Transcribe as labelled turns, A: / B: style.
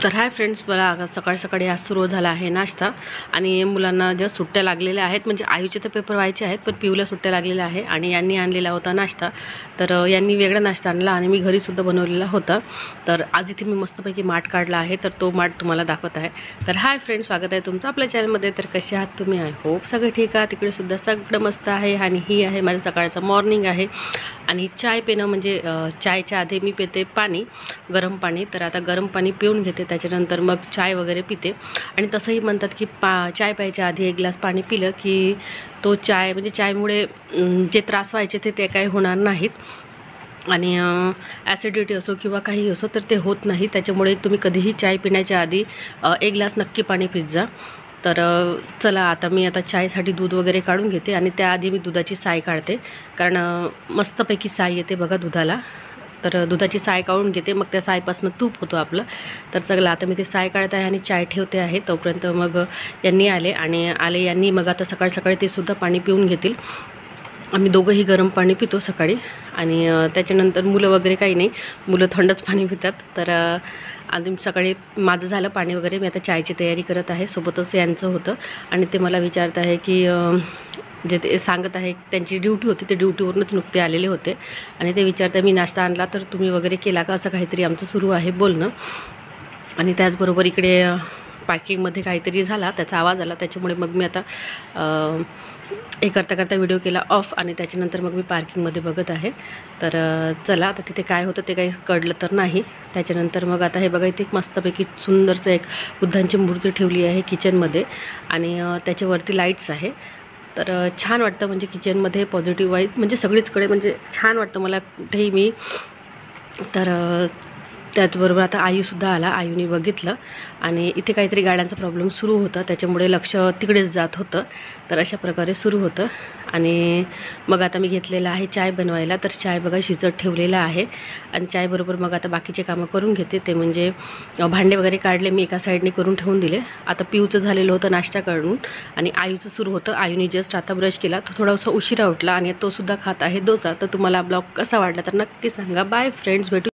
A: तर hi friends, मला सकाळी सकाळी आज सुरू झाला आहे नाश्ता आणि मुलांना ज्या सुट्ट्या लागलेल्या आहेत, म्हणजे आयुचे तर पेपर व्हायचे आहेत पण पिऊला सुट्ट्या लागलेल्या आहे आणि यांनी आणलेला होता नाश्ता. तर यांनी वेगळा नाश्ता आणला आणि मी घरीसुद्धा बनवलेला होता. तर आज इथे मी मस्तपैकी माठ काढला आहे, तर तो माठ तुम्हाला दाखवत आहे. तर हाय फ्रेंड्स, स्वागत आहे तुमचं आपल्या चॅनलमध्ये. तर कसे आहात तुम्ही? आय होप सगळे ठीक आहे. तिकडेसुद्धा सगळं मस्त आहे आणि ही आहे माझं सकाळचं मॉर्निंग आहे. आणि चाय पिणं म्हणजे चायच्या आधी मी पिते पाणी, गरम पाणी. तर आता गरम पाणी पिऊन घेते, त्याच्यानंतर मग चाय वगैरे पिते. आणि तसंही म्हणतात की चाय प्यायच्या आधी एक ग्लास पाणी पिलं की तो चाय म्हणजे चायमुळे जे त्रास व्हायचे ते काही होणार नाहीत. आणि ॲसिडिटी असो किंवा काही असो तर ते होत नाही. त्याच्यामुळे तुम्ही कधीही चाय पिण्याच्या आधी एक ग्लास नक्की पाणी पित जा. तर चला आता मी चायसाठी दूध वगैरे काढून घेते आणि त्याआधी मी दुधाची साय काढते, कारण मस्तपैकी साय येते बघा दुधाला. तर दुधाची साय काढून घेते, मग त्या सायपासून तूप होतो आपलं. तर चला आता मी ते साय काढत आहे आणि चाय ठेवते आहे. तोपर्यंत मग यांनी आले यांनी मग आता सकाळी सकाळी ते सुद्धा पाणी पिऊन घेतील. आम्ही दोघंही गरम पाणी पितो सकाळी. आणि त्याच्यानंतर मुलं वगैरे काही नाही, मुलं थंडच पाणी पितात. तर आधी सकाळी माझं झालं पाणी वगैरे, मी आता चायची तयारी करत आहे. सोबतच यांचं होतं आणि ते मला विचारत आहे की जे ते सांगत आहे त्यांची ड्युटी होती, ते ड्युटीवरूनच नुकते आलेले होते आणि ते विचारत मी नाश्ता आणला तर तुम्ही वगैरे केला का, असं काहीतरी आमचं सुरू आहे बोलणं. आणि त्याचबरोबर इकडे पॅकिंगमध्ये काहीतरी झाला, त्याचा आवाज आला, त्याच्यामुळे मग मी आता हे करता करता व्हिडिओ केला ऑफ आणि त्याच्यानंतर मग मी पार्किंगमध्ये बघत आहे. तर चला आता तिथे काय होतं ते काही कळलं तर नाही. त्याच्यानंतर मग आता हे बघा, इथे मस्तपैकी सुंदरचं एक बुद्धांची मूर्ती ठेवली आहे किचनमध्ये आणि त्याच्यावरती लाईट्स आहे. तर छान वाटतं, म्हणजे किचनमध्ये पॉझिटिव्ह वाईब म्हणजे सगळीचकडे म्हणजे छान वाटतं मला कुठेही मी. तर त्याचबरोबर आता आयूसुद्धा आला, आयूने बघितलं आणि इथे काहीतरी गाड्यांचा प्रॉब्लेम सुरू होता, त्याच्यामुळे लक्ष तिकडेच जात होतं. तर अशा प्रकारे सुरू होतं. आणि मग आता मी घेतलेला आहे चाय बनवायला. तर चाय बघा शिजत ठेवलेला आहे आणि चायबरोबर मग आता बाकीचे कामं करून घेते. ते म्हणजे भांडे वगैरे काढले मी, एका साईडने करून ठेवून दिले. आता पिऊचं झालेलं होतं नाश्ता करून आणि आयूचं सुरू होतं. आयूने जस्ट आता ब्रश केला, तो थोडासा उशिरा उठला आणि तोसुद्धा खात आहे डोसा. तर तुम्हाला ब्लॉग कसा वाटला तर नक्की सांगा. बाय फ्रेंड्स, भेटू.